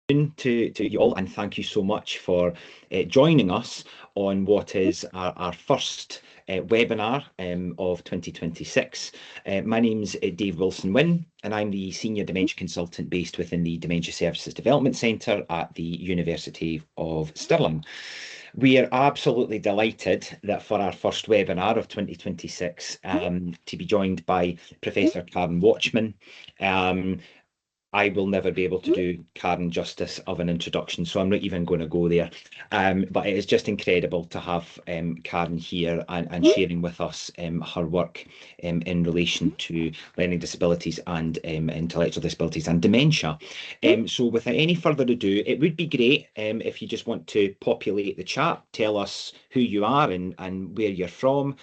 to you all, and thank you so much for joining us on what is our first webinar of 2026. My name's Dave Wilson-Wynn, and I'm the Senior Dementia Consultant based within the Dementia Services Development Centre at the University of Stirling. We are absolutely delighted that for our first webinar of 2026 to be joined by Professor Karen Watchman. I will never be able to do Karen justice of an introduction, so I'm not even going to go there. But it is just incredible to have Karen here and sharing with us her work in relation to learning disabilities and intellectual disabilities and dementia. So without any further ado, it would be great if you just want to populate the chat, tell us who you are and where you're from.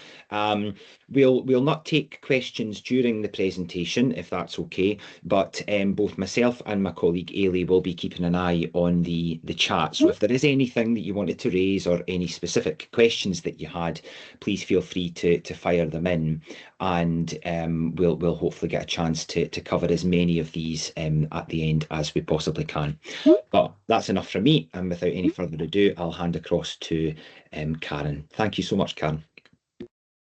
We'll not take questions during the presentation, if that's okay, but both myself and my colleague Ailey will be keeping an eye on the chat. So if there is anything that you wanted to raise or any specific questions that you had, please feel free to fire them in, and we'll hopefully get a chance to cover as many of these at the end as we possibly can. But that's enough from me, and without any further ado, I'll hand across to Karen. Thank you so much, Karen.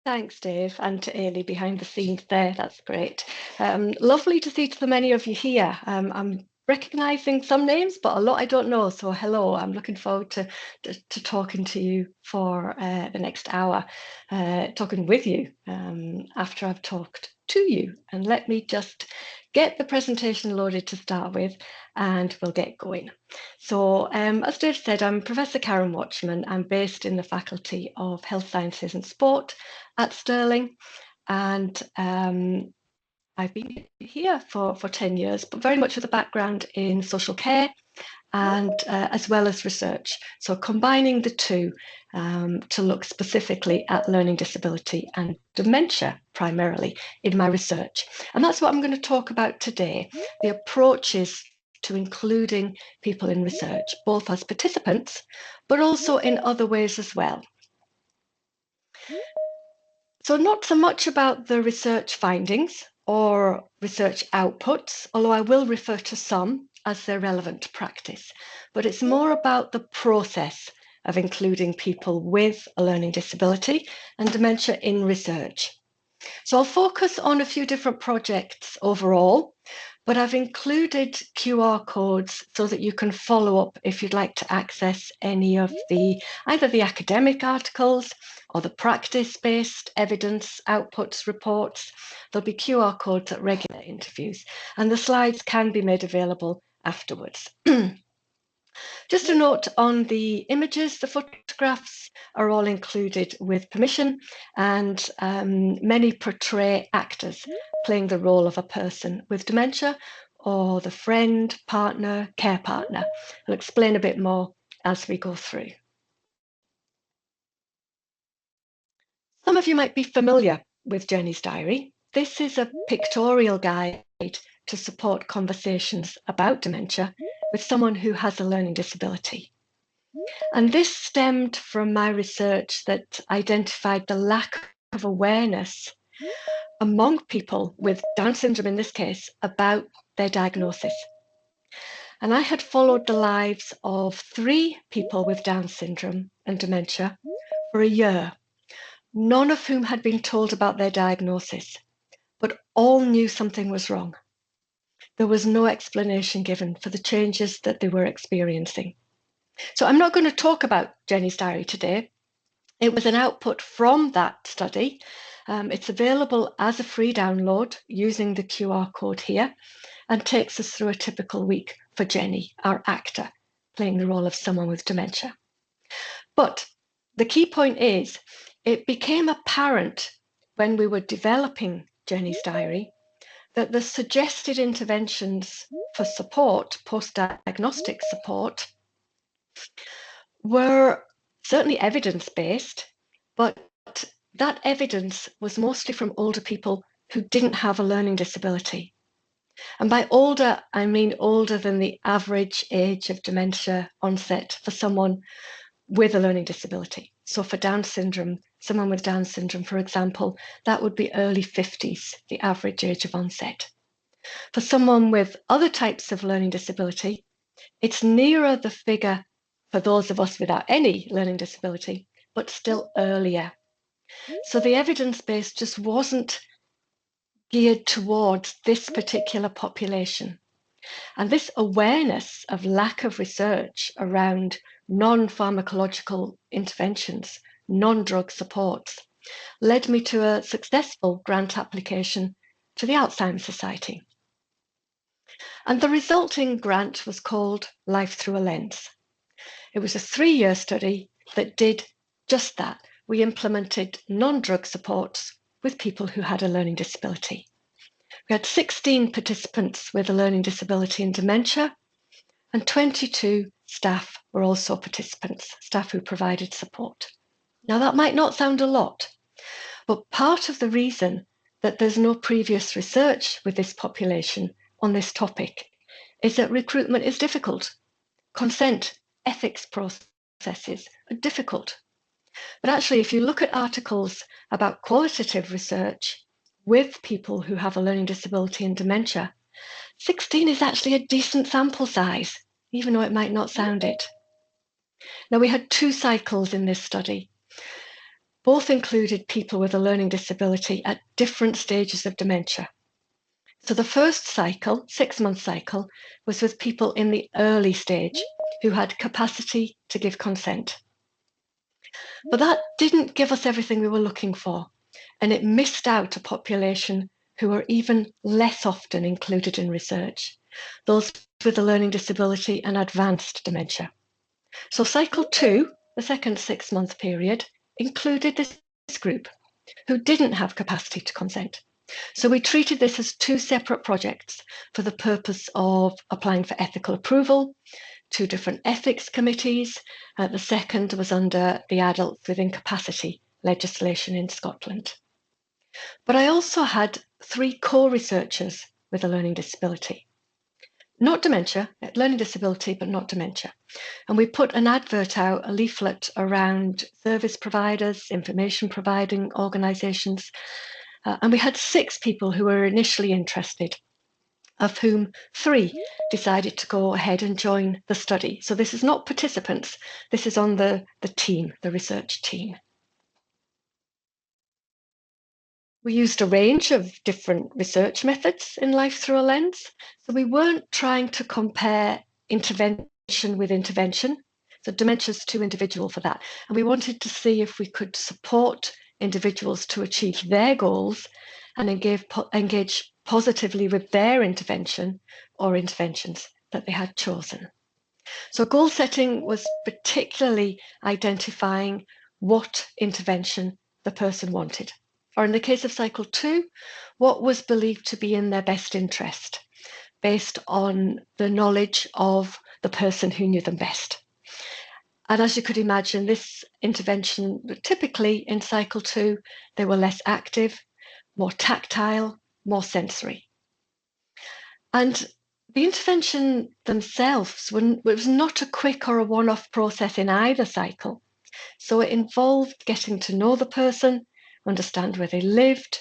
Thanks, Dave, and to Ailey behind the scenes there. That's great. Lovely to see so many of you here. I'm recognising some names, but a lot I don't know. So hello, I'm looking forward to talking to you for the next hour, talking with you after I've talked to you. And let me just get the presentation loaded to start with, and we'll get going. So as Dave said, I'm Professor Karen Watchman. I'm based in the Faculty of Health Sciences and Sport at Stirling, and I've been here for 10 years, but very much with a background in social care and as well as research. So combining the two to look specifically at learning disability and dementia primarily in my research. And that's what I'm going to talk about today, the approaches to including people in research, both as participants, but also in other ways as well. So not so much about the research findings or research outputs, although I will refer to some as they're relevant to practice, but it's more about the process of including people with a learning disability and dementia in research. So I'll focus on a few different projects overall, but I've included QR codes so that you can follow up if you'd like to access any of either the academic articles or the practice-based evidence outputs reports. There'll be QR codes at regular interviews, and the slides can be made available afterwards. Just a note on the images, the photographs are all included with permission, and many portray actors playing the role of a person with dementia or the friend, partner, care partner. I'll explain a bit more as we go through. Some of you might be familiar with Jenny's Diary. This is a pictorial guide to support conversations about dementia with someone who has a learning disability. And this stemmed from my research that identified the lack of awareness among people with Down syndrome, in this case, about their diagnosis. And I had followed the lives of 3 people with Down syndrome and dementia for a year, none of whom had been told about their diagnosis, but all knew something was wrong. There was no explanation given for the changes that they were experiencing. So I'm not going to talk about Jenny's Diary today. It was an output from that study. It's available as a free download using the QR code here, and takes us through a typical week for Jenny, our actor, playing the role of someone with dementia. But the key point is, it became apparent when we were developing Jenny's Diary that the suggested interventions for support, post-diagnostic support, were certainly evidence-based, but that evidence was mostly from older people who didn't have a learning disability. And by older, I mean older than the average age of dementia onset for someone with a learning disability. So for Down syndrome, someone with Down syndrome, for example, that would be early 50s, the average age of onset. For someone with other types of learning disability, It's nearer the figure for those of us without any learning disability, but still earlier. So the evidence base just wasn't geared towards this particular population. And this awareness of lack of research around non-pharmacological interventions, non-drug supports, led me to a successful grant application to the Alzheimer's Society. And the resulting grant was called Life Through a Lens. It was a 3-year study that did just that. We implemented non-drug supports with people who had a learning disability. We had 16 participants with a learning disability and dementia, and 22 staff were also participants, staff who provided support. Now, that might not sound a lot, but part of the reason that there's no previous research with this population on this topic is that recruitment is difficult. Consent, ethics processes are difficult. But actually, if you look at articles about qualitative research with people who have a learning disability and dementia, 16 is actually a decent sample size, even though it might not sound it. Now, we had 2 cycles in this study. Both included people with a learning disability at different stages of dementia. So the first cycle, 6-month cycle, was with people in the early stage who had capacity to give consent. But that didn't give us everything we were looking for, and it missed out a population who were even less often included in research, those with a learning disability and advanced dementia. So cycle 2, the second 6-month period, included this group who didn't have capacity to consent. So we treated this as 2 separate projects for the purpose of applying for ethical approval, 2 different ethics committees. The second was under the Adults with Incapacity legislation in Scotland. But I also had 3 co-researchers with a learning disability. Not dementia, learning disability, but not dementia. And we put an advert out, a leaflet around service providers, information providing organisations. And we had 6 people who were initially interested, of whom 3 decided to go ahead and join the study. So this is not participants, this is on the team, the research team. We used a range of different research methods in Life Through a Lens. So we weren't trying to compare intervention with intervention. So dementia is too individual for that. And we wanted to see if we could support individuals to achieve their goals and engage positively with their intervention or interventions that they had chosen. So goal setting was particularly identifying what intervention the person wanted. Or in the case of cycle 2, what was believed to be in their best interest based on the knowledge of the person who knew them best. And as you could imagine, this intervention, typically in cycle 2, they were less active, more tactile, more sensory. And the intervention themselves was not a quick or a one-off process in either cycle. So it involved getting to know the person, understand where they lived,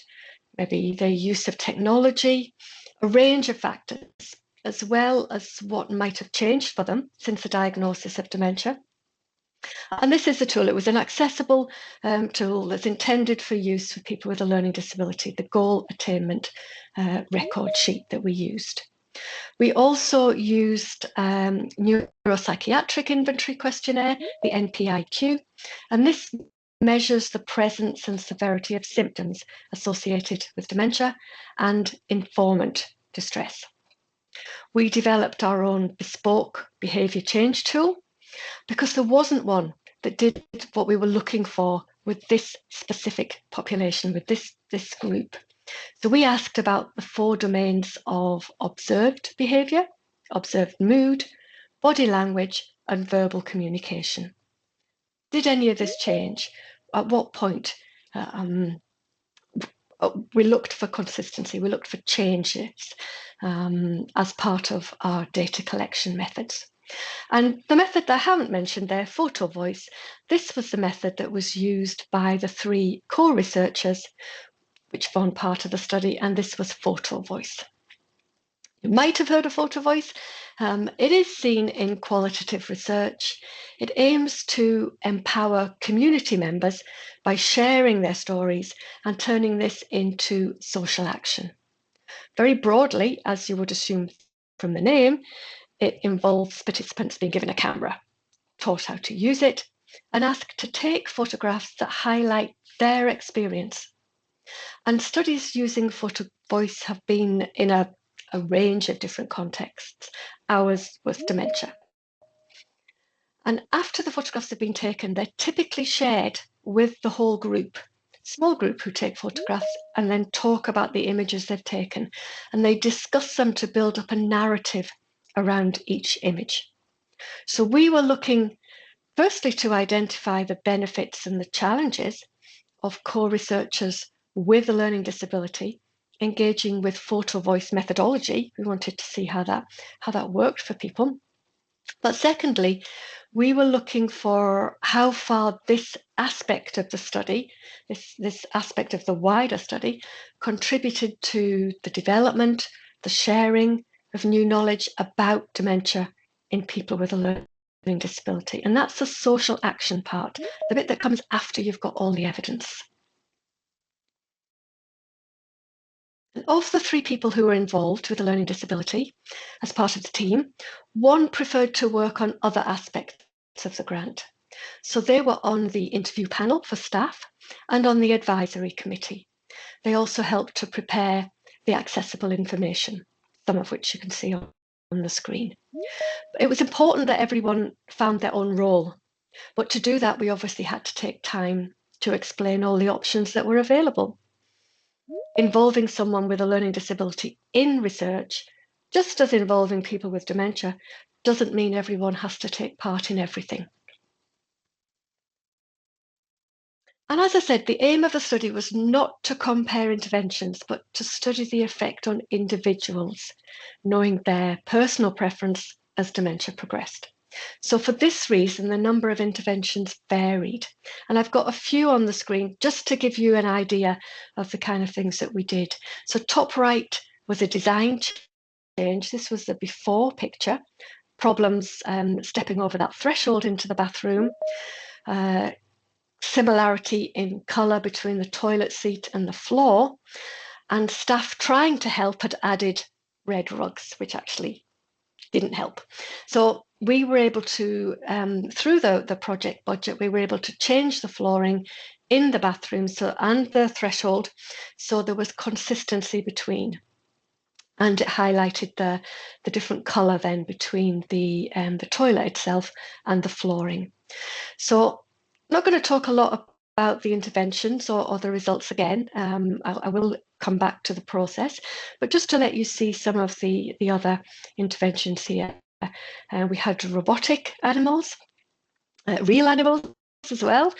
maybe their use of technology, a range of factors, as well as what might have changed for them since the diagnosis of dementia. And this is a tool. It was an accessible tool that's intended for use for people with a learning disability, the goal attainment record sheet that we used. We also used neuropsychiatric inventory questionnaire, the NPIQ, and this measures the presence and severity of symptoms associated with dementia and informant distress. We developed our own bespoke behaviour change tool because there wasn't one that did what we were looking for with this specific population, with this group. So we asked about the 4 domains of observed behaviour, observed mood, body language, and verbal communication. Did any of this change? At what point? We looked for consistency, we looked for changes as part of our data collection methods. And the method that I haven't mentioned there, photo voice, this was the method that was used by the 3 co-researchers which formed part of the study, and this was photo voice. You might have heard of photo voice. It is seen in qualitative research. It aims to empower community members by sharing their stories and turning this into social action. Very broadly, as you would assume from the name, it involves participants being given a camera, taught how to use it, and asked to take photographs that highlight their experience. And studies using photo voice have been in a range of different contexts. Ours was dementia. And after the photographs have been taken, they're typically shared with the whole group, small group who take photographs and then talk about the images they've taken. And they discuss them to build up a narrative around each image. So we were looking firstly to identify the benefits and the challenges of co-researchers with a learning disability engaging with photo voice methodology. We wanted to see how that worked for people. But secondly, we were looking for how far this aspect of the study, this aspect of the wider study, contributed to the development, the sharing of new knowledge about dementia in people with a learning disability. And that's the social action part, the bit that comes after you've got all the evidence. Of the 3 people who were involved with a learning disability as part of the team, one preferred to work on other aspects of the grant. So they were on the interview panel for staff and on the advisory committee. They also helped to prepare the accessible information, some of which you can see on the screen. It was important that everyone found their own role, but to do that, we obviously had to take time to explain all the options that were available. Involving someone with a learning disability in research, just as involving people with dementia, doesn't mean everyone has to take part in everything. And as I said, the aim of the study was not to compare interventions, but to study the effect on individuals, knowing their personal preference as dementia progressed. So for this reason, the number of interventions varied. And I've got a few on the screen just to give you an idea of the kind of things that we did. So top right was a design change. This was the before picture. Problems stepping over that threshold into the bathroom. Similarity in colour between the toilet seat and the floor. And staff trying to help had added red rugs, which actually didn't help. So we were able to, through the project budget, we were able to change the flooring in the bathroom and the threshold, so there was consistency between. And it highlighted the different colour then between the toilet itself and the flooring. So I'm not going to talk a lot about the interventions or the results again. I will come back to the process, but just to let you see some of the other interventions here. We had robotic animals, real animals as well,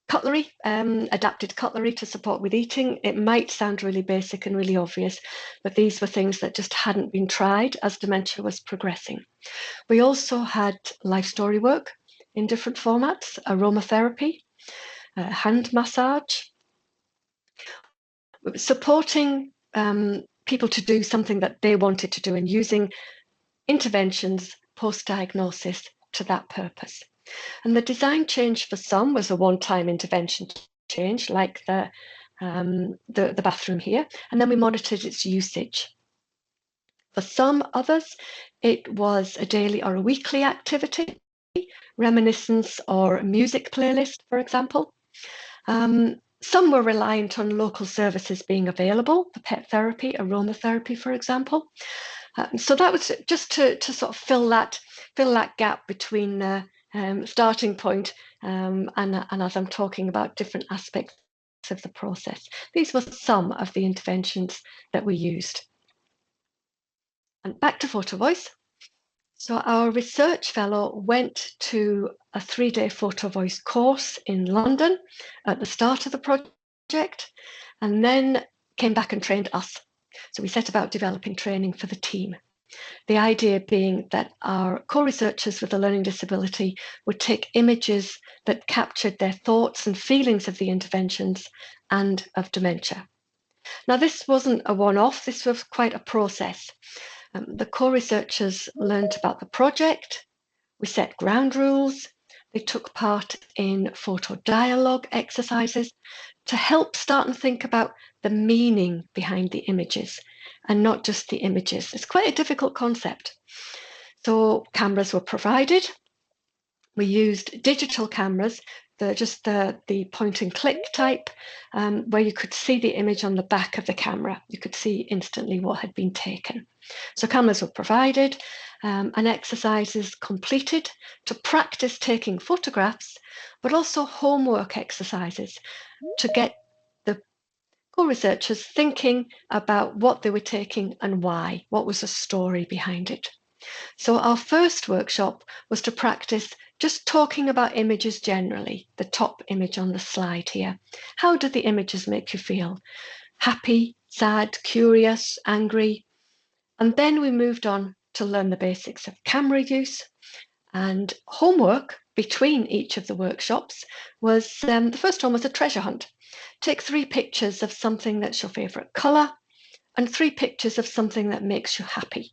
cutlery, adapted cutlery to support with eating. It might sound really basic and really obvious, but these were things that just hadn't been tried as dementia was progressing. We also had life story work in different formats, aromatherapy, hand massage, supporting people to do something that they wanted to do and using interventions post-diagnosis to that purpose. And the design change for some was a one-time intervention change, like the bathroom here, and then we monitored its usage. For some others, it was a daily or a weekly activity, reminiscence or a music playlist, for example. Some were reliant on local services being available, for pet therapy, aromatherapy, for example. So that was just to sort of fill that gap between the starting point and as I'm talking about different aspects of the process. These were some of the interventions that we used. And back to photo voice. So our research fellow went to a 3-day photo voice course in London at the start of the project, and then came back and trained us. So we set about developing training for the team. The idea being that our co-researchers with a learning disability would take images that captured their thoughts and feelings of the interventions and of dementia. Now, this wasn't a one-off, this was quite a process. The co-researchers learned about the project, we set ground rules, they took part in photo dialogue exercises to help start and think about the meaning behind the images and not just the images. It's quite a difficult concept. So cameras were provided. We used digital cameras, the point and click type, where you could see the image on the back of the camera. You could see instantly what had been taken. So cameras were provided and exercises completed to practice taking photographs, but also homework exercises to get the co-researchers thinking about what they were taking and why, what was the story behind it. So our first workshop was to practice just talking about images generally, the top image on the slide here. How do the images make you feel? Happy, sad, curious, angry? And then we moved on to learn the basics of camera use, and homework between each of the workshops was, the first one was a treasure hunt. Take 3 pictures of something that's your favourite colour and 3 pictures of something that makes you happy,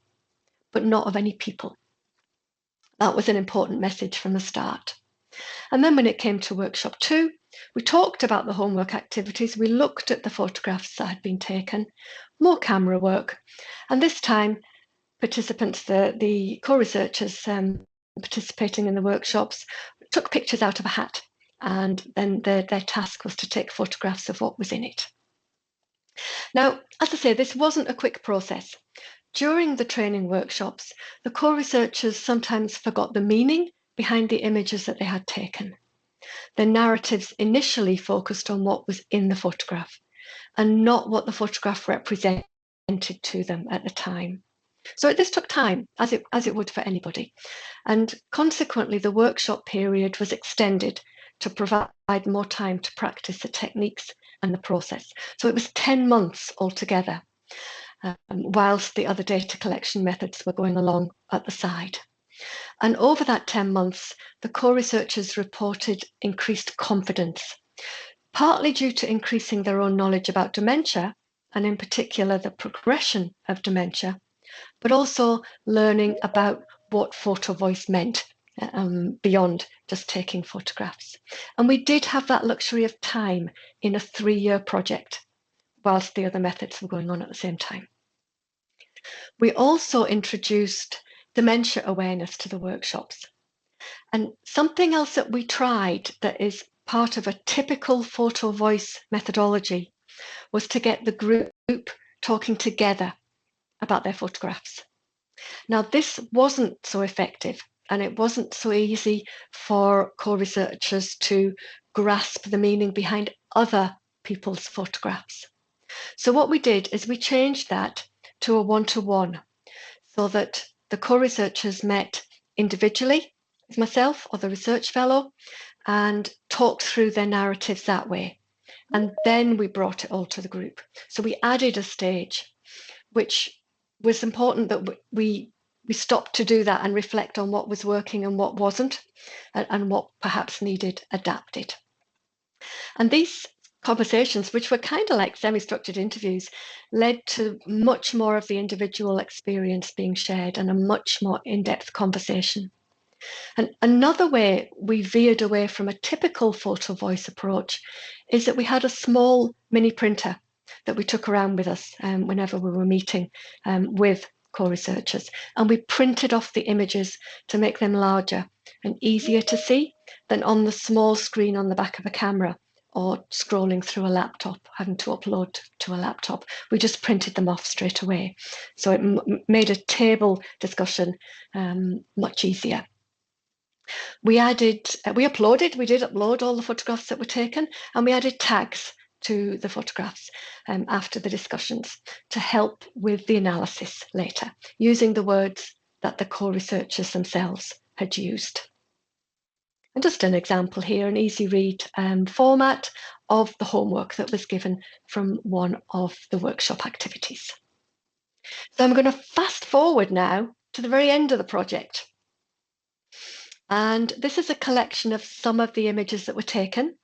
but not of any people. That was an important message from the start. And then when it came to workshop 2, we talked about the homework activities. We looked at the photographs that had been taken, more camera work. And this time, participants, the co-researchers participating in the workshops, took pictures out of a hat. And then their task was to take photographs of what was in it. Now, as I say, this wasn't a quick process. During the training workshops, the co-researchers sometimes forgot the meaning behind the images that they had taken. Their narratives initially focused on what was in the photograph and not what the photograph represented to them at the time. So this took time, as it would for anybody. And consequently, the workshop period was extended to provide more time to practice the techniques and the process. So it was 10 months altogether. Whilst the other data collection methods were going along at the side. And over that 10 months, the co-researchers reported increased confidence, partly due to increasing their own knowledge about dementia, and in particular the progression of dementia, but also learning about what photo voice meant beyond just taking photographs. And we did have that luxury of time in a 3-year project, whilst the other methods were going on at the same time. We also introduced dementia awareness to the workshops. And something else that we tried that is part of a typical photo voice methodology was to get the group talking together about their photographs. Now, this wasn't so effective, and it wasn't so easy for co-researchers to grasp the meaning behind other people's photographs. So what we did is we changed that to a one-to-one, so that the co-researchers met individually with myself or the research fellow and talked through their narratives that way. And then we brought it all to the group. So we added a stage, which was important that we stopped to do that and reflect on what was working and what wasn't, and what perhaps needed adapted. And these conversations, which were kind of like semi-structured interviews, led to much more of the individual experience being shared and a much more in-depth conversation. And another way we veered away from a typical photo voice approach is that we had a small mini printer that we took around with us whenever we were meeting with co-researchers, and we printed off the images to make them larger and easier to see than on the small screen on the back of a camera, or scrolling through a laptop, having to upload to a laptop. We just printed them off straight away. So it made a table discussion much easier. We did upload all the photographs that were taken, and we added tags to the photographs after the discussions to help with the analysis later, using the words that the co-researchers themselves had used. And just an example here, an easy read format of the homework that was given from one of the workshop activities. So I'm going to fast forward now to the very end of the project. And this is a collection of some of the images that were taken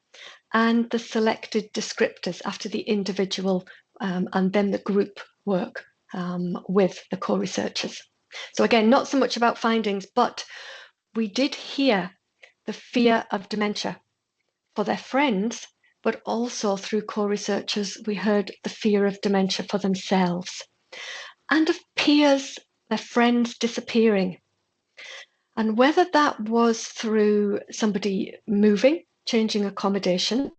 and the selected descriptors after the individual and then the group work with the co-researchers. So again, not so much about findings, but we did hear the fear of dementia for their friends, but also through co-researchers, we heard the fear of dementia for themselves and of peers, their friends disappearing. And whether that was through somebody moving, changing accommodation,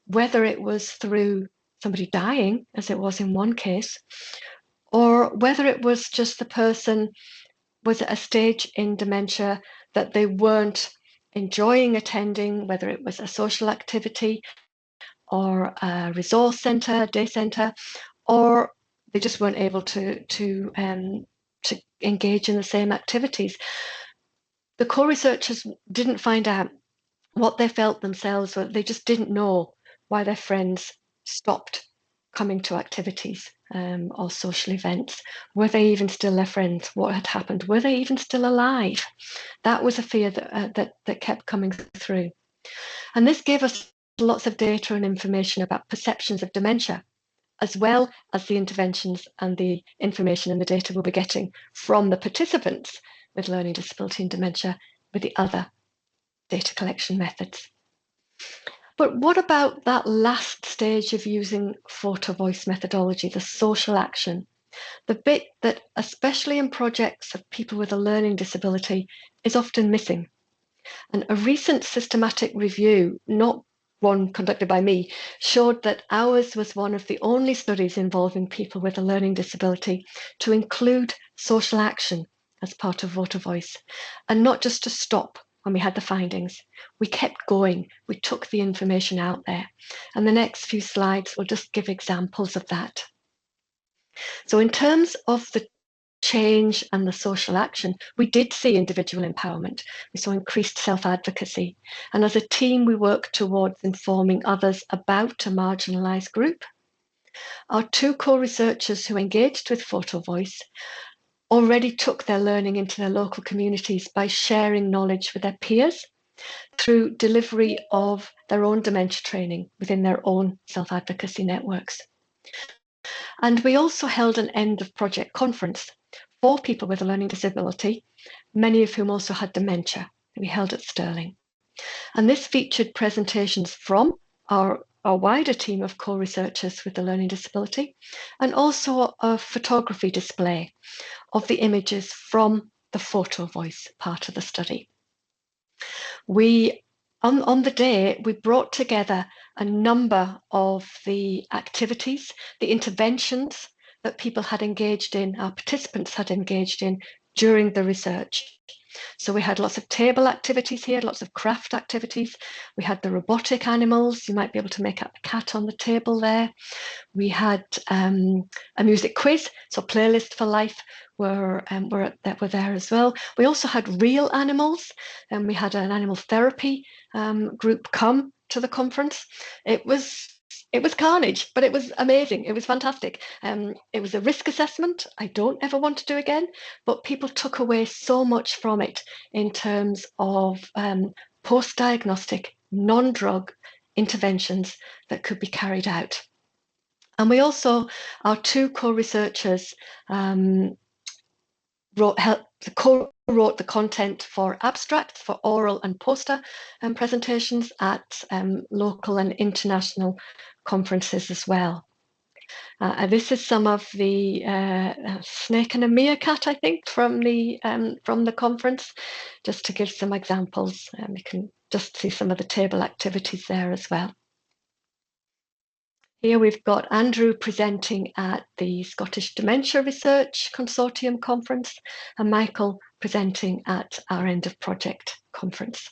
whether it was through somebody dying, as it was in one case, or whether it was just the person was at a stage in dementia that they weren't enjoying attending, whether it was a social activity or a resource centre, day centre, or they just weren't able to engage in the same activities. The co-researchers didn't find out what they felt themselves, or they just didn't know why their friends stopped coming to activities or social events. Were they even still their friends? What had happened? Were they even still alive? That was a fear that kept coming through. And this gave us lots of data and information about perceptions of dementia, as well as the interventions and the information and the data we'll be getting from the participants with learning disability and dementia with the other data collection methods. But what about that last stage of using photo voice methodology, the social action, the bit that, especially in projects of people with a learning disability, is often missing? And a recent systematic review, not one conducted by me, showed that ours was one of the only studies involving people with a learning disability to include social action as part of Voter Voice, and not just to stop when we had the findings. We kept going, we took the information out there. And the next few slides will just give examples of that. So in terms of the change and the social action, we did see individual empowerment. We saw increased self-advocacy. And as a team, we worked towards informing others about a marginalised group. Our two co-researchers who engaged with Photo Voice already took their learning into their local communities by sharing knowledge with their peers through delivery of their own dementia training within their own self-advocacy networks. And we also held an end of project conference for people with a learning disability, many of whom also had dementia, that we held at Stirling. And this featured presentations from our wider team of co-researchers with the learning disability, and also a photography display of the images from the Photo Voice part of the study. On the day, we brought together a number of the activities, the interventions that people had engaged in, our participants had engaged in during the research. So we had lots of table activities here, lots of craft activities. We had the robotic animals. You might be able to make up a cat on the table there. We had a music quiz, so Playlist for Life were there as well. We also had real animals, and we had an animal therapy group come to the conference. It was carnage, but it was amazing. It was fantastic. It was a risk assessment I don't ever want to do again, but people took away so much from it in terms of post-diagnostic, non-drug interventions that could be carried out. And we also, our two co-researchers co-wrote the content for abstracts for oral and poster presentations at local and international conferences as well. This is some of the snake and a meerkat, I think, from the conference, just to give some examples. You can just see some of the table activities there as well. Here we've got Andrew presenting at the Scottish Dementia Research Consortium conference, and Michael presenting at our end of project conference.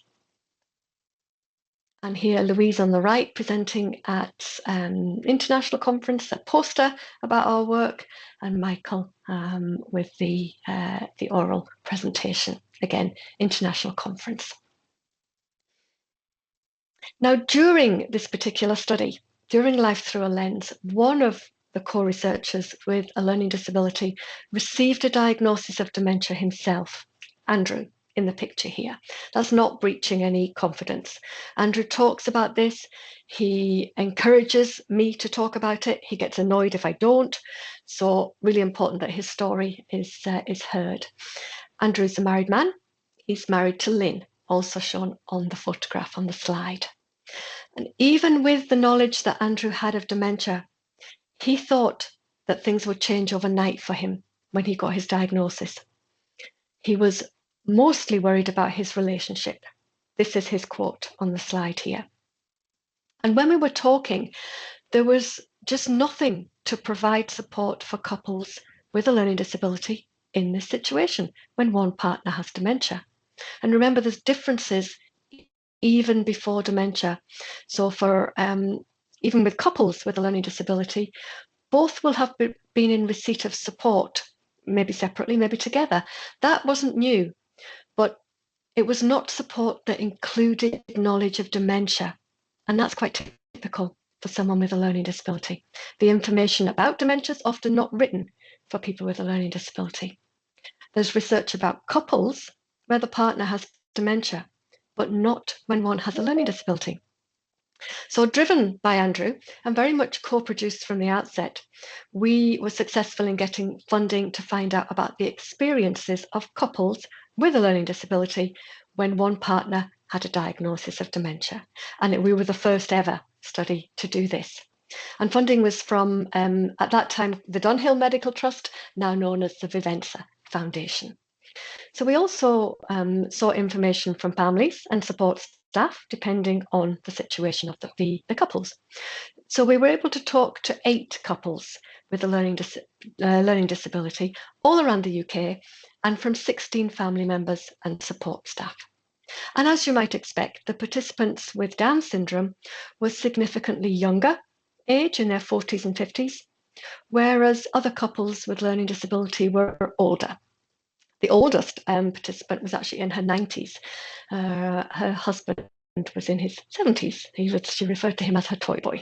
And here Louise on the right presenting at an international conference, a poster about our work, and Michael with the oral presentation, again, international conference. Now, during this particular study, during Life Through a Lens, one of the co-researchers with a learning disability received a diagnosis of dementia himself, Andrew. in the picture here. That's not breaching any confidence. Andrew talks about this. He encourages me to talk about it. He gets annoyed if I don't. So really important that his story is heard. Andrew's a married man. He's married to Lynn, also shown on the photograph on the slide. And even with the knowledge that Andrew had of dementia, he thought that things would change overnight for him when he got his diagnosis. He was mostly worried about his relationship. This is his quote on the slide here. And when we were talking, there was just nothing to provide support for couples with a learning disability in this situation when one partner has dementia. And remember, there's differences even before dementia. So for even with couples with a learning disability, both will have been in receipt of support, maybe separately, maybe together. That wasn't new, but it was not support that included knowledge of dementia. And that's quite typical for someone with a learning disability. The information about dementia is often not written for people with a learning disability. There's research about couples where the partner has dementia, but not when one has a learning disability. So driven by Andrew and very much co-produced from the outset, we were successful in getting funding to find out about the experiences of couples with a learning disability when one partner had a diagnosis of dementia. And we were the first ever study to do this. And funding was from, at that time, the Dunhill Medical Trust, now known as the Vivenza Foundation. So we also sought information from families and support staff, depending on the situation of the couples. So we were able to talk to 8 couples with a learning disability all around the UK and from 16 family members and support staff. And as you might expect, the participants with Down syndrome were significantly younger age, in their 40s and 50s, whereas other couples with learning disability were older. The oldest participant was actually in her 90s. Her husband was in his 70s. She referred to him as her toy boy.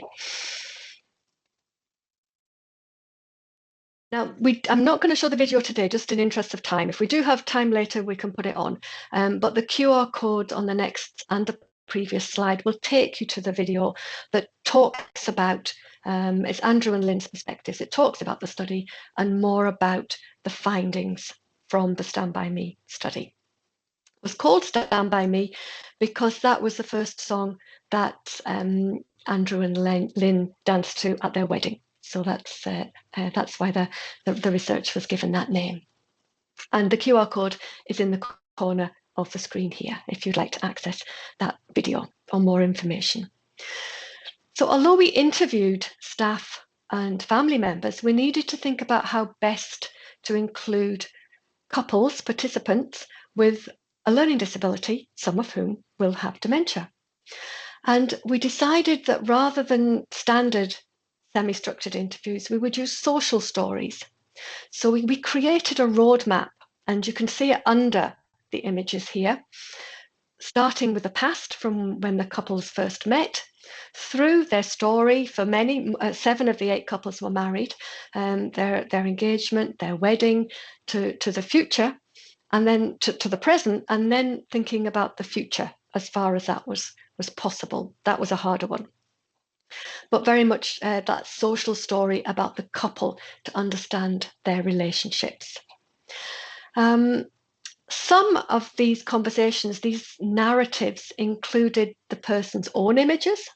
Now, I'm not going to show the video today, just in interest of time. If we do have time later, we can put it on. But the QR code on the next and the previous slide will take you to the video that talks about, it's Andrew and Lynn's perspectives. It talks about the study and more about the findings from the Stand By Me study. It was called Stand By Me because that was the first song that Andrew and Lynn danced to at their wedding. So that's why the research was given that name. And the QR code is in the corner of the screen here, if you'd like to access that video or more information. So although we interviewed staff and family members, we needed to think about how best to include couples, participants with a learning disability, some of whom will have dementia. And we decided that rather than standard semi-structured interviews, we would use social stories. So we created a roadmap, and you can see it under the images here, starting with the past from when the couples first met, through their story. For many, 7 of the 8 couples were married, their engagement, their wedding, to the future, and then to the present, and then thinking about the future as far as that was possible. That was a harder one. But very much that social story about the couple to understand their relationships. Some of these conversations, these narratives, included the person's own images.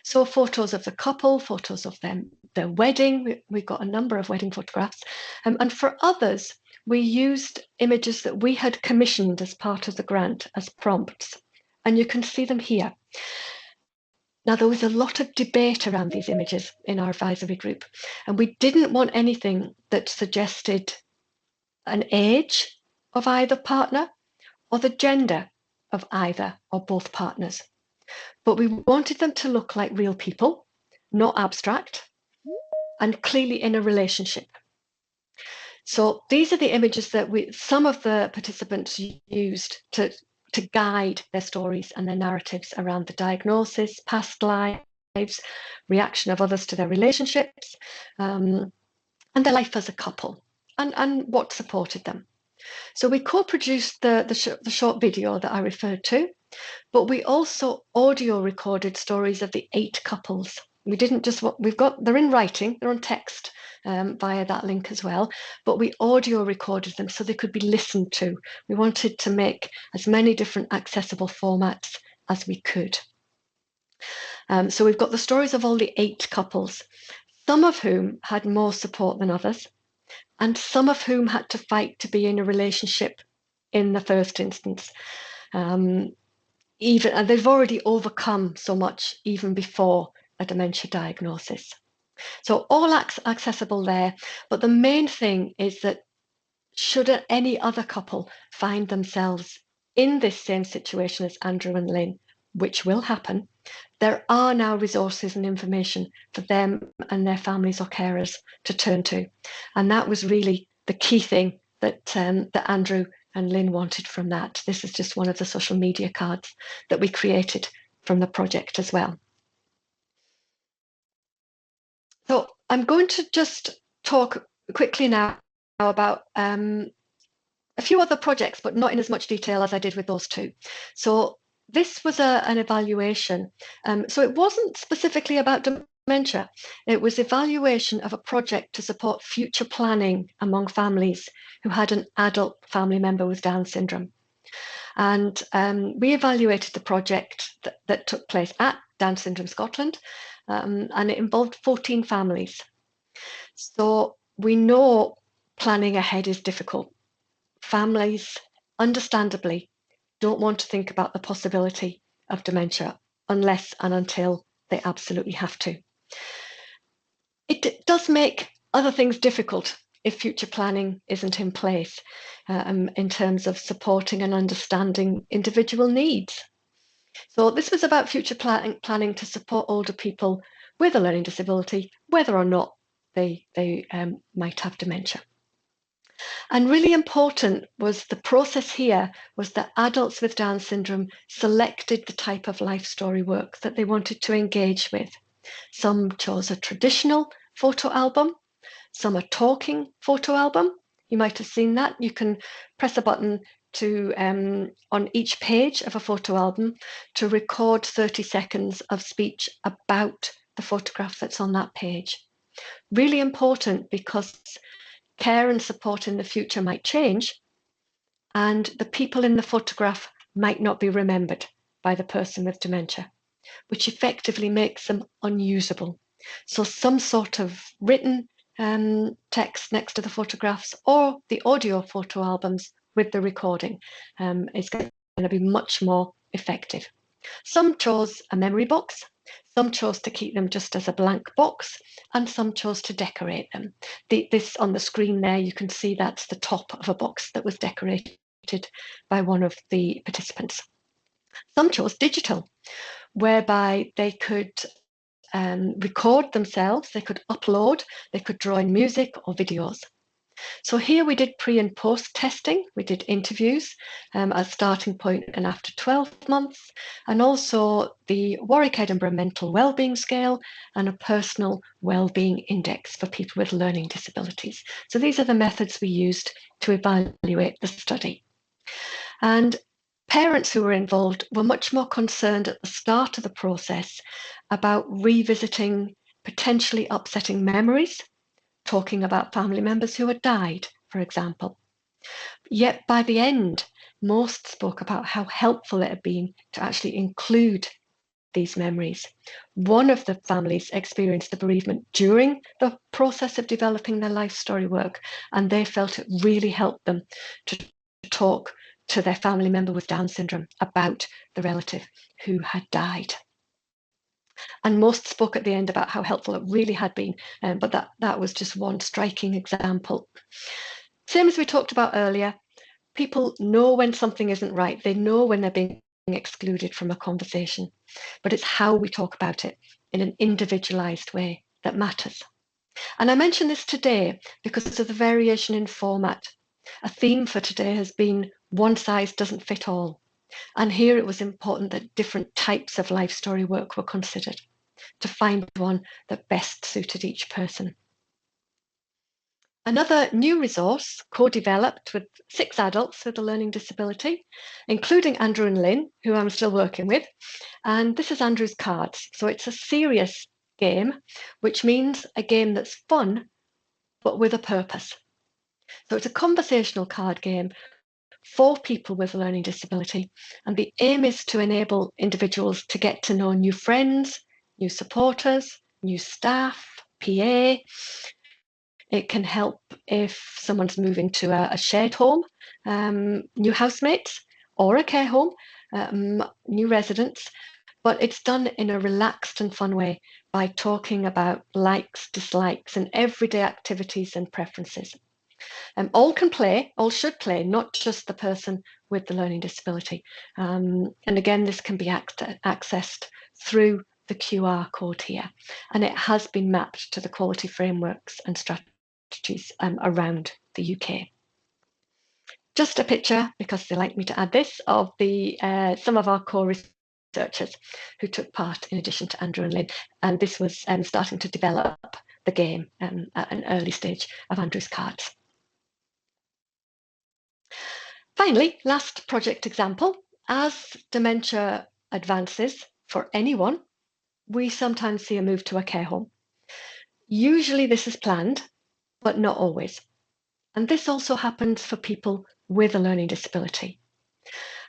So photos of the couple, photos of their wedding. We've got a number of wedding photographs. And for others, we used images that we had commissioned as part of the grant as prompts. And you can see them here. Now, there was a lot of debate around these images in our advisory group, and we didn't want anything that suggested an age of either partner or the gender of either or both partners. But we wanted them to look like real people, not abstract, and clearly in a relationship. So these are the images that some of the participants used to guide their stories and their narratives around the diagnosis, past lives, reaction of others to their relationships, and their life as a couple, and what supported them. So we co-produced the short video that I referred to, but we also audio recorded stories of the 8 couples. We didn't just, they're in writing, they're on text via that link as well, but we audio recorded them so they could be listened to. We wanted to make as many different accessible formats as we could. So we've got the stories of all the 8 couples, some of whom had more support than others, and some of whom had to fight to be in a relationship in the first instance. And they've already overcome so much even before a dementia diagnosis. So all accessible there, but the main thing is that should any other couple find themselves in this same situation as Andrew and Lynn, which will happen, there are now resources and information for them and their families or carers to turn to. And that was really the key thing that, that Andrew and Lynn wanted from that. This is just one of the social media cards that we created from the project as well. So I'm going to just talk quickly now about a few other projects, but not in as much detail as I did with those 2. So this was an evaluation. So it wasn't specifically about dementia. It was evaluation of a project to support future planning among families who had an adult family member with Down syndrome. And we evaluated the project that took place at Down Syndrome Scotland, and it involved 14 families. So we know planning ahead is difficult. Families, understandably, don't want to think about the possibility of dementia unless and until they absolutely have to. It does make other things difficult if future planning isn't in place in terms of supporting and understanding individual needs. So this was about future planning to support older people with a learning disability, whether or not they might have dementia. And really important was the process here was that adults with Down syndrome selected the type of life story work that they wanted to engage with. Some chose a traditional photo album, some a talking photo album. You might have seen that. You can press a button to on each page of a photo album to record 30 seconds of speech about the photograph that's on that page. Really important because care and support in the future might change, and the people in the photograph might not be remembered by the person with dementia, which effectively makes them unusable. So some sort of written text next to the photographs or the audio photo albums with the recording is going to be much more effective. Some chose a memory box, some chose to keep them just as a blank box, and some chose to decorate them. This on the screen there, you can see that's the top of a box that was decorated by one of the participants. Some chose digital, whereby they could record themselves, they could upload, they could draw in music or videos. So here we did pre and post testing. We did interviews as starting point and after 12 months, and also the Warwick Edinburgh Mental Wellbeing Scale and a personal wellbeing index for people with learning disabilities. So these are the methods we used to evaluate the study. And parents who were involved were much more concerned at the start of the process about revisiting potentially upsetting memories, talking about family members who had died, for example. Yet by the end, most spoke about how helpful it had been to actually include these memories. One of the families experienced a bereavement during the process of developing their life story work, and they felt it really helped them to talk to their family member with Down syndrome about the relative who had died. And most spoke at the end about how helpful it really had been, but that was just one striking example. Same as we talked about earlier, people know when something isn't right. They know when they're being excluded from a conversation, but it's how we talk about it in an individualized way that matters. And I mention this today because of the variation in format. A theme for today has been one size doesn't fit all. And here it was important that different types of life story work were considered to find one that best suited each person. Another new resource, co-developed with 6 adults with a learning disability, including Andrew and Lynn, who I'm still working with. And this is Andrew's Cards. So it's a serious game, which means a game that's fun, but with a purpose. So it's a conversational card game for people with a learning disability. And the aim is to enable individuals to get to know new friends, new supporters, new staff, PA. It can help if someone's moving to a shared home, new housemates, or a care home, new residents. But it's done in a relaxed and fun way by talking about likes, dislikes, and everyday activities and preferences. All can play, all should play, not just the person with the learning disability. And again, this can be accessed through the QR code here. And it has been mapped to the quality frameworks and strategies around the UK. Just a picture, because they like me to add this, of the some of our core researchers who took part in addition to Andrew and Lynn. And this was starting to develop the game at an early stage of Andrew's Cards. Finally, last project example, as dementia advances for anyone, we sometimes see a move to a care home. Usually this is planned, but not always. And this also happens for people with a learning disability.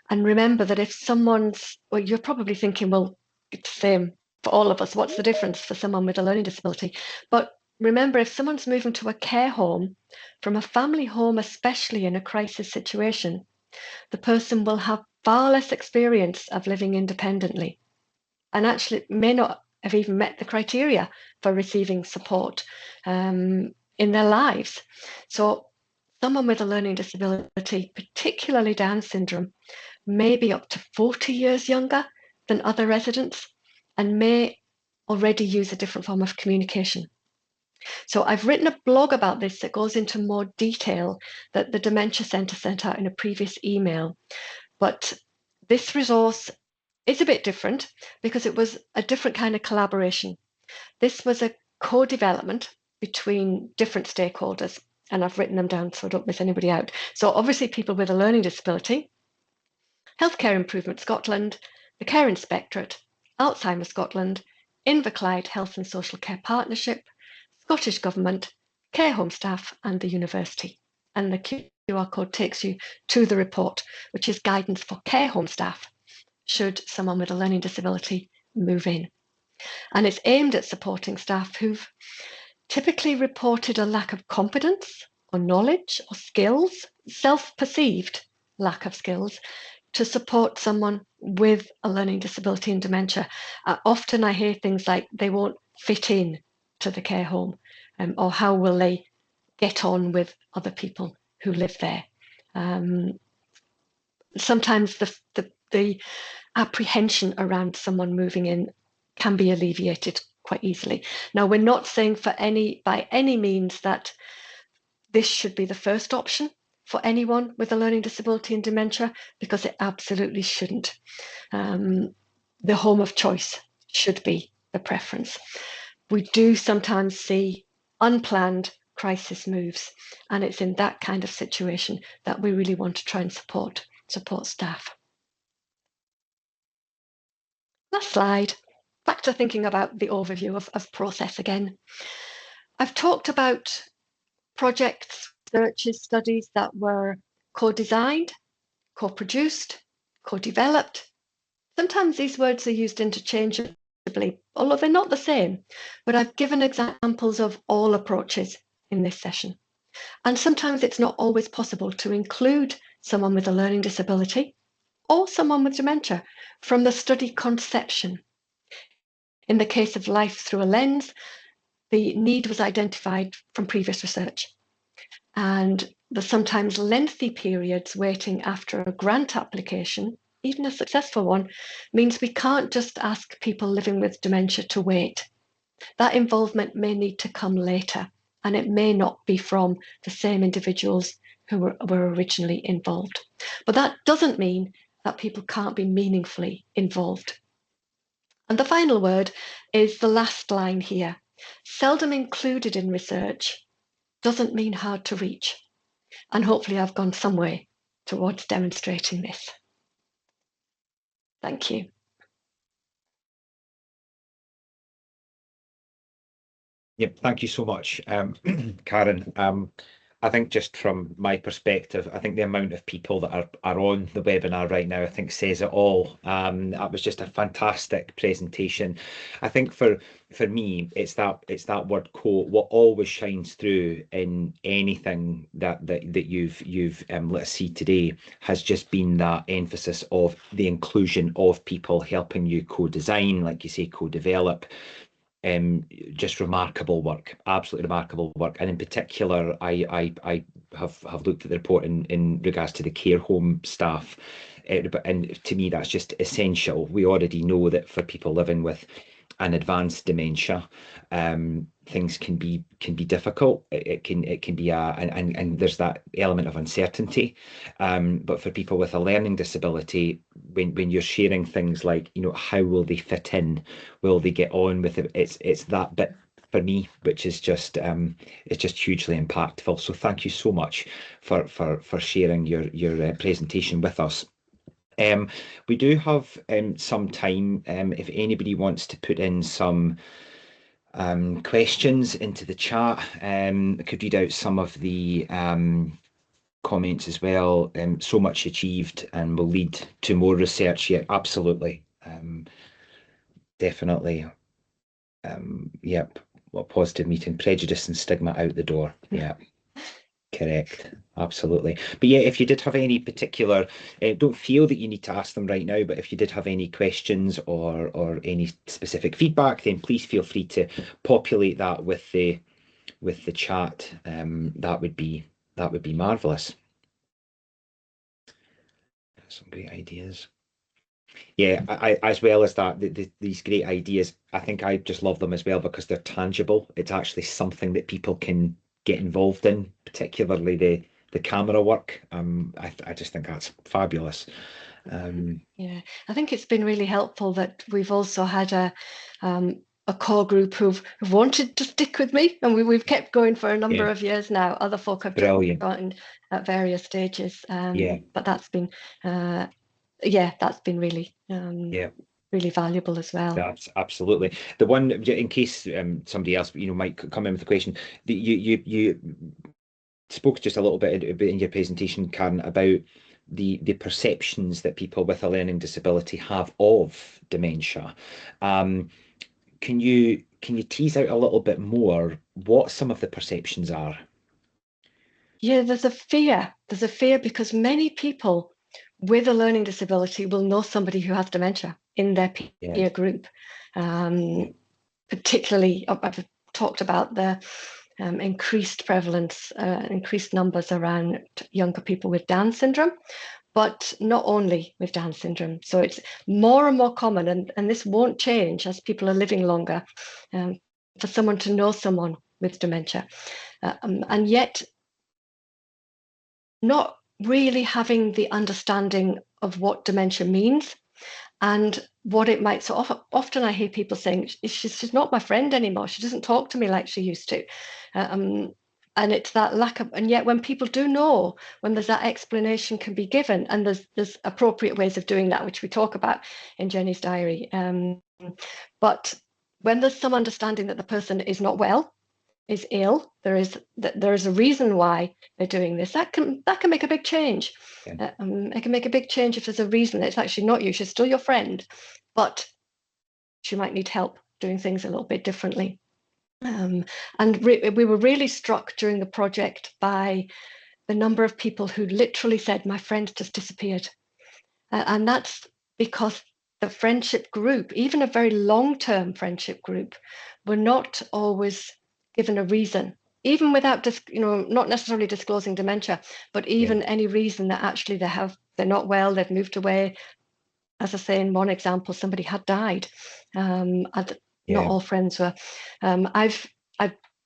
And remember that if someone's, well, you're probably thinking, well, it's the same for all of us. What's the difference for someone with a learning disability? But remember, if someone's moving to a care home from a family home, especially in a crisis situation, the person will have far less experience of living independently and actually may not have even met the criteria for receiving support in their lives. So someone with a learning disability, particularly Down syndrome, may be up to 40 years younger than other residents and may already use a different form of communication. So I've written a blog about this that goes into more detail that the Dementia Centre sent out in a previous email. But this resource is a bit different because it was a different kind of collaboration. This was a co-development between different stakeholders, and I've written them down so I don't miss anybody out. So obviously people with a learning disability, Healthcare Improvement Scotland, the Care Inspectorate, Alzheimer's Scotland, Inverclyde Health and Social Care Partnership, Scottish Government, care home staff, and the university. And the QR code takes you to the report, which is guidance for care home staff should someone with a learning disability move in. And it's aimed at supporting staff who've typically reported a lack of competence or knowledge or skills, self-perceived lack of skills, to support someone with a learning disability and dementia. Often I hear things like they won't fit in to the care home, or how will they get on with other people who live there. Sometimes the apprehension around someone moving in can be alleviated quite easily. Now, we're not saying by any means that this should be the first option for anyone with a learning disability and dementia, because it absolutely shouldn't. The home of choice should be the preference. We do sometimes see unplanned crisis moves, and it's in that kind of situation that we really want to try and support staff. Last slide, back to thinking about the overview of process again. I've talked about projects, researches, studies that were co-designed, co-produced, co-developed. Sometimes these words are used interchangeably, although they're not the same, but I've given examples of all approaches in this session. And sometimes it's not always possible to include someone with a learning disability or someone with dementia from the study conception. In the case of Life Through a Lens, the need was identified from previous research. And the sometimes lengthy periods waiting after a grant application, even a successful one, means we can't just ask people living with dementia to wait. That involvement may need to come later, and it may not be from the same individuals who were originally involved. But that doesn't mean that people can't be meaningfully involved. And the final word is the last line here. Seldom included in research, doesn't mean hard to reach. And hopefully I've gone some way towards demonstrating this. Thank you. Yep, thank you so much, Karen. I think just from my perspective, I think the amount of people that are on the webinar right now, I think says it all. That was just a fantastic presentation. I think for me, it's that word quote. What always shines through in anything that you've let us see today has just been that emphasis of the inclusion of people, helping you co-design, like you say, co-develop. Just remarkable work, absolutely remarkable work. And in particular, I have looked at the report in regards to the care home staff. And to me, that's just essential. We already know that for people living with an advanced dementia, things can be difficult. It can be and there's that element of uncertainty. But for people with a learning disability, when you're sharing things like, how will they fit in? Will they get on with it? It's that bit for me, which is just it's just hugely impactful. So thank you so much for sharing your presentation with us. We do have some time if anybody wants to put in some questions into the chat. I could read out some of the comments as well. So much achieved and will lead to more research. Yeah, absolutely. Definitely. Yep. What positive meeting, prejudice and stigma out the door. Yeah. Correct. Absolutely. But yeah, if you did have any particular, don't feel that you need to ask them right now, but if you did have any questions or any specific feedback, then please feel free to populate that with the chat. That would be marvelous. Some great ideas. Yeah, I as well as that, these great ideas, I think I just love them as well because they're tangible. It's actually something that people can get involved in, particularly the camera work. I just think that's fabulous. Yeah, I think it's been really helpful that we've also had a core group who've wanted to stick with me, and we've kept going for a number of years now. Other folk have joined at various stages, but that's been that's been really really valuable as well. That's absolutely the one. In case somebody else might come in with a question, you spoke just a little bit in your presentation, Karen, about the perceptions that people with a learning disability have of dementia. Can you tease out a little bit more what some of the perceptions are? Yeah, there's a fear. There's a fear because many people with a learning disability will know somebody who has dementia in their peer group. Particularly, I've talked about the increased prevalence, increased numbers around younger people with Down syndrome, but not only with Down syndrome. So it's more and more common, and this won't change as people are living longer, for someone to know someone with dementia. And yet, not really having the understanding of what dementia means and what it might. So often I hear people saying, she's not my friend anymore. She doesn't talk to me like she used to. And it's that lack of, and yet when people do know, when there's that explanation can be given, and there's appropriate ways of doing that, which we talk about in Jenny's diary. But when there's some understanding that the person is not well, is ill, there is a reason why they're doing this, that can make a big change. It can make a big change if there's a reason. It's actually not you, she's still your friend, but she might need help doing things a little bit differently. And we were really struck during the project by the number of people who literally said, my friend just disappeared. And that's because the friendship group, even a very long-term friendship group, were not always given a reason, even without not necessarily disclosing dementia, but even any reason that actually they're not well, they've moved away. As I say, in one example, somebody had died. Not all friends were. I've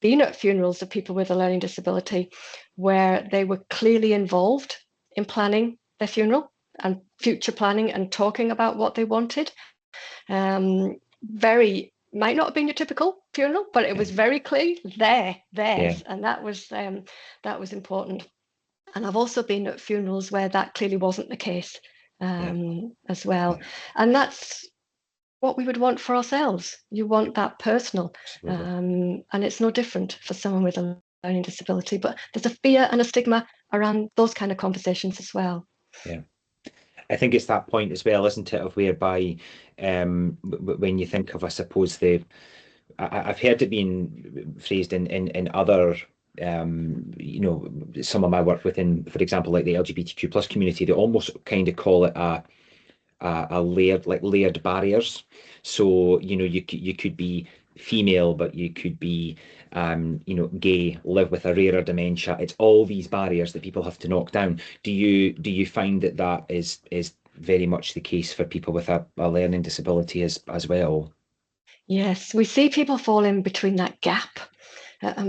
been at funerals of people with a learning disability where they were clearly involved in planning their funeral and future planning and talking about what they wanted. Very might not have been your typical funeral, but it was very clear theirs, Yeah. and that was important. And I've also been at funerals where that clearly wasn't the case Yeah. as well. Yeah. And that's what we would want for ourselves. You want that personal, Absolutely. and it's no different for someone with a learning disability. But there's a fear and a stigma around those kind of conversations as well. Yeah. I think it's that point as well, isn't it, of whereby when you think of, I suppose, I've heard it being phrased in other, some of my work within, for example, like the LGBTQ plus community, they almost kind of call it a layered, like layered barriers. So, you could be female, but you could be, gay, live with a rarer dementia. It's all these barriers that people have to knock down. Do you find that that is very much the case for people with a learning disability as well? Yes, we see people fall in between that gap.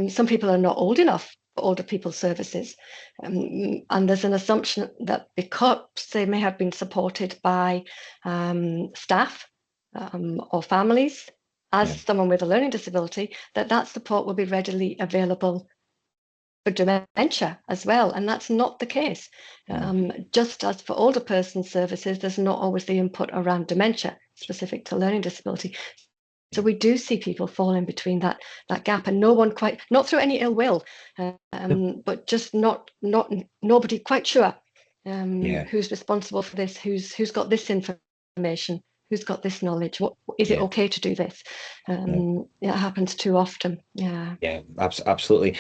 Some people are not old enough for older people's services. And there's an assumption that because they may have been supported by staff or families as Yeah, someone with a learning disability, that support will be readily available for dementia as well. And that's not the case. no, Just as for older person services, there's not always the input around dementia specific to learning disability. So yeah, we do see people fall in between that gap, and no one quite, not through any ill will, no, but just not nobody quite sure yeah, who's responsible for this, who's got this information, who's got this knowledge. What is it yeah. okay to do this? No. It happens too often. Yeah. Yeah, absolutely.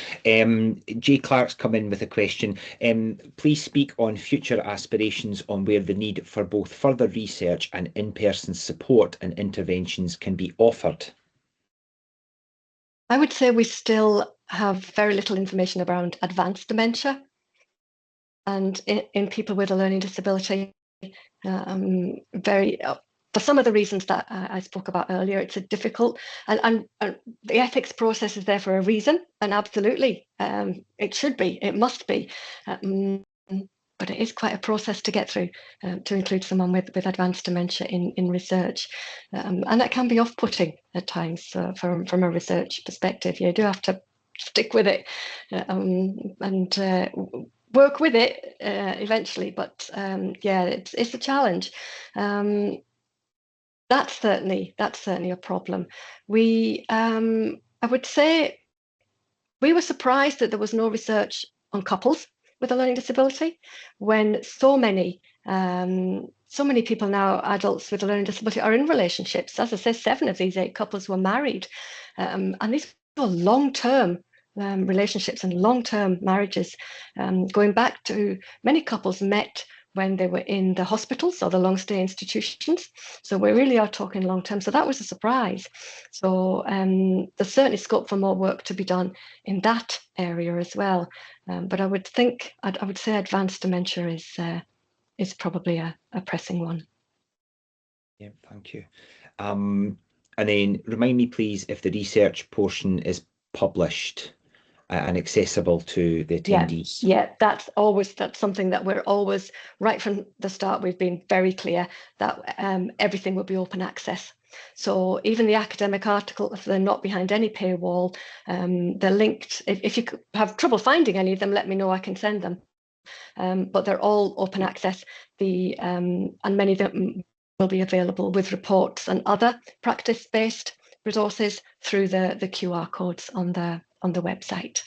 Jay Clark's come in with a question. Please speak on future aspirations on where the need for both further research and in-person support and interventions can be offered. I would say we still have very little information around advanced dementia and in people with a learning disability. Very for some of the reasons that I spoke about earlier, it's a difficult and the ethics process is there for a reason, and absolutely, it should be, it must be, but it is quite a process to get through to include someone with advanced dementia in research, and that can be off-putting at times from a research perspective. You do have to stick with it and work with it eventually, but yeah, it's a challenge. Um, that's certainly a problem. I would say we were surprised that there was no research on couples with a learning disability when so many people now, adults with a learning disability, are in relationships. As I say, 7 of these 8 couples were married, and these were long-term relationships and long-term marriages, going back to many couples met when they were in the hospitals or the long-stay institutions. So we really are talking long-term. So that was a surprise. So there's certainly scope for more work to be done in that area as well. But I would say advanced dementia is probably a pressing one. Yeah, thank you. And then remind me, please, if the research portion is published and accessible to the Yeah, attendees. yeah, that's something that we're always, right from the start, we've been very clear that everything will be open access. So even the academic articles, they're not behind any paywall. They're linked. If you have trouble finding any of them, let me know, I can send them. But they're all open access. And many of them will be available with reports and other practice-based resources through the QR codes on the website.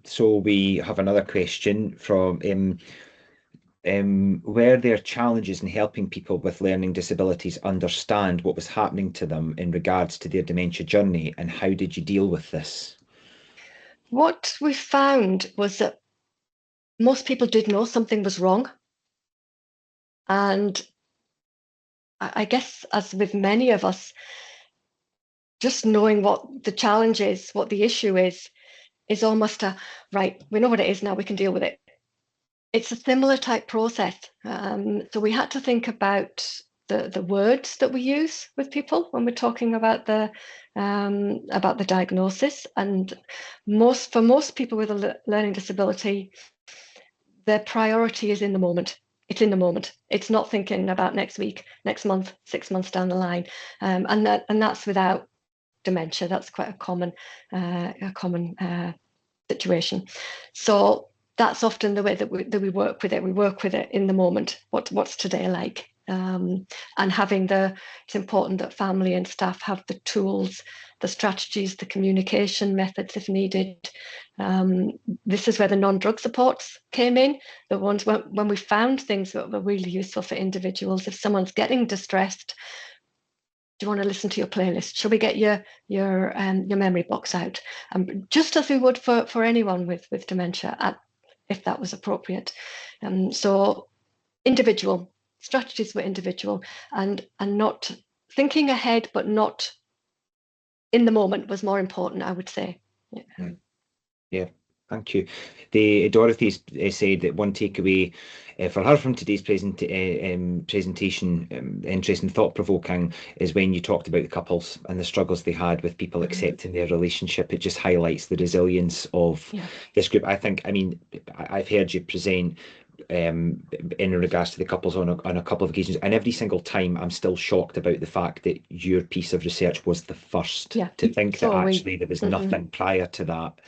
So we have another question from were there challenges in helping people with learning disabilities understand what was happening to them in regards to their dementia journey, and how did you deal with this? What we found was that most people did know something was wrong. And I guess, as with many of us, just knowing what the challenge is, what the issue is almost right, we know what it is now, we can deal with it. It's a similar type process. So we had to think about the words that we use with people when we're talking about the diagnosis. And for most people with a learning disability, their priority is in the moment. It's in the moment. It's not thinking about next week, next month, 6 months down the line, and that's without dementia. That's quite a common situation. So that's often the way that we work with it. We work with it in the moment. What's today like? And it's important that family and staff have the tools, the strategies, the communication methods if needed. This is where the non-drug supports came in. The ones when we found things that were really useful for individuals. If someone's getting distressed, do you want to listen to your playlist? Shall we get your memory box out? Just as we would for anyone with dementia, if that was appropriate. So individual strategies were individual, and not thinking ahead, but not in the moment was more important, I would say. Yeah, thank you. Dorothy said that one takeaway for her from today's presentation, interesting, thought-provoking, is when you talked about the couples and the struggles they had with people accepting their relationship. It just highlights the resilience of this group. I mean, I've heard you present in regards to the couples on a couple of occasions, and every single time I'm still shocked about the fact that your piece of research was the first. To think that actually there was nothing prior to that.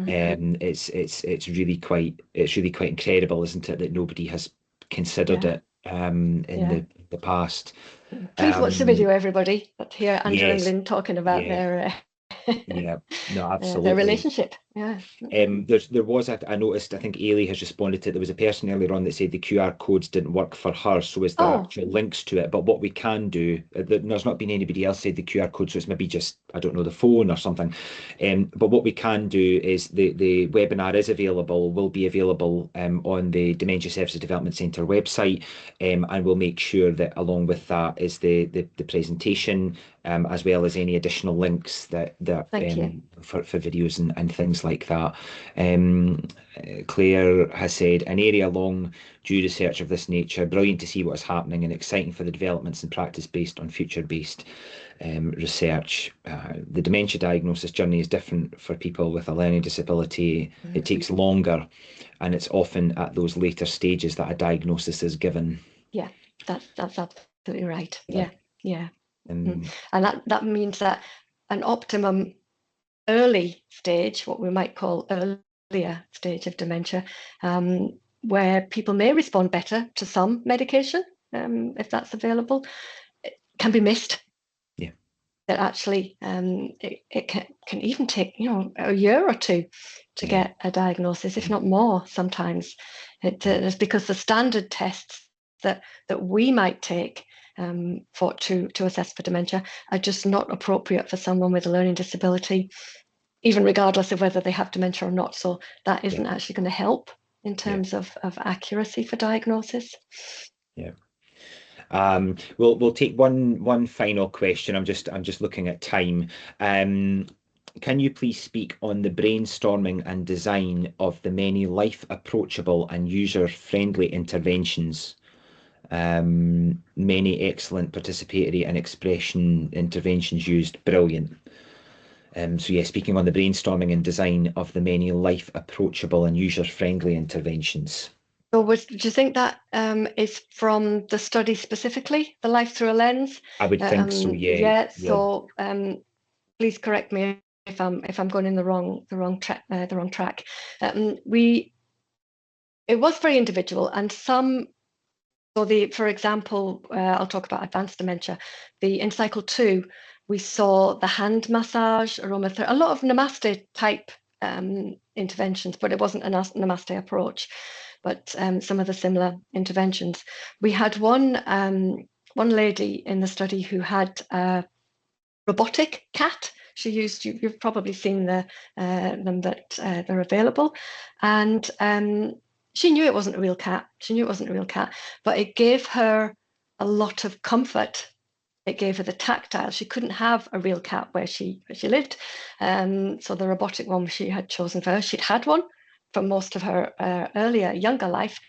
It's really quite incredible, isn't it, that nobody has considered it in the past. Please watch the video, everybody. But here Andrew and Yes. Lynn talking about their no, absolutely. their relationship. There was I noticed, I think Ailey has responded to it. There was a person earlier on that said the QR codes didn't work for her, so is there actual links to it? But what we can do, there's not been anybody else said the QR code, so it's maybe just, I don't know, the phone or something. But what we can do is the webinar is available, will be available on the Dementia Services Development Centre website, and we'll make sure that along with that is the presentation, as well as any additional links that for videos and things like that. Claire has said, an area long due research of this nature, brilliant to see what is happening and exciting for the developments in practice based on future-based research. The dementia diagnosis journey is different for people with a learning disability. It takes longer, and it's often at those later stages that a diagnosis is given. Yeah, that's absolutely right. And that means that an optimum early stage, what we might call earlier stage of dementia, where people may respond better to some medication, if that's available, it can be missed. That actually it can even take a year or two to get a diagnosis, if not more. Sometimes it's because the standard tests that we might take to assess for dementia are just not appropriate for someone with a learning disability, even regardless of whether they have dementia or not. So that isn't actually going to help in terms of accuracy for diagnosis. We'll take one final question. I'm just looking at time. Can you please speak on the brainstorming and design of the many life approachable and user-friendly interventions? Many excellent participatory and expression interventions used. Brilliant. Speaking on the brainstorming and design of the many life approachable and user-friendly interventions. So do you think that is from the study specifically, the Life Through a Lens? I would think so, yeah. So please correct me if I'm going in the wrong track. It was very individual, and some. So for example, I'll talk about advanced dementia. In cycle 2, we saw the hand massage, aromatherapy, a lot of namaste type interventions, but it wasn't a namaste approach. But some of the similar interventions. We had one lady in the study who had a robotic cat. She used, you've probably seen them that they're available, and she knew it wasn't a real cat. But it gave her a lot of comfort. It gave her the tactile. She couldn't have a real cat where she lived, so the robotic one she had chosen for her. She'd had one for most of her earlier, younger life.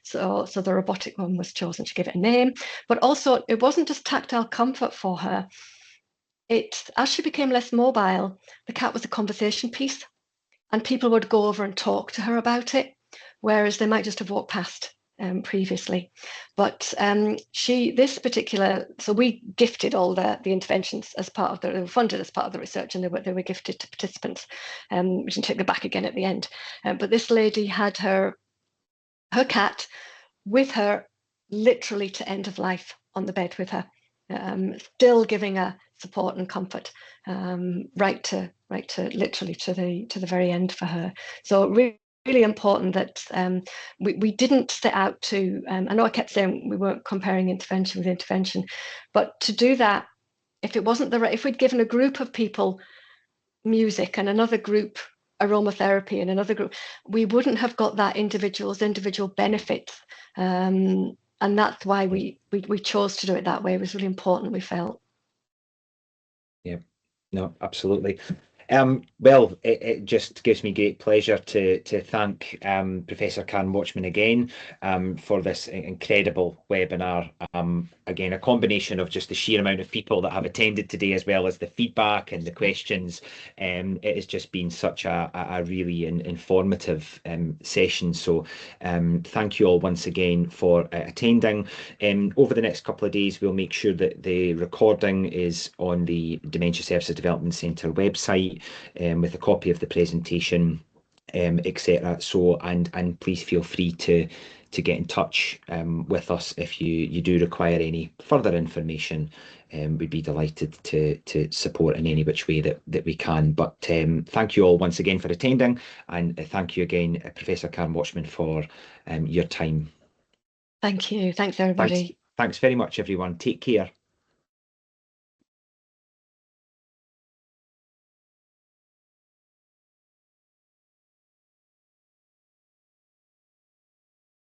So the robotic one was chosen. She gave it a name, but also it wasn't just tactile comfort for her. As she became less mobile, the cat was a conversation piece, and people would go over and talk to her about it, whereas they might just have walked past previously. But so we gifted all the interventions as part of they were funded as part of the research, and they were gifted to participants. We can take them back again at the end. But this lady had her cat with her literally to end of life on the bed with her, still giving her support and comfort, right to literally to the very end for her. So really important that we didn't set out to, I know I kept saying we weren't comparing intervention with intervention, but to do that, if it wasn't if we'd given a group of people music and another group aromatherapy and another group, we wouldn't have got that individual benefits. And that's why we chose to do it that way. It was really important, we felt. Yeah, no, absolutely. Well, it just gives me great pleasure to thank Professor Karen Watchman again for this incredible webinar. Again, a combination of just the sheer amount of people that have attended today, as well as the feedback and the questions. It has just been such a really informative session. So thank you all once again for attending. Over the next couple of days, we'll make sure that the recording is on the Dementia Services Development Centre website with a copy of the presentation, etc. So, and please feel free to get in touch with us if you do require any further information. We'd be delighted to support in any which way that we can. But thank you all once again for attending, and thank you again, Professor Karen Watchman, for your time. Thank you. Thanks, everybody. Thanks very much, everyone. Take care.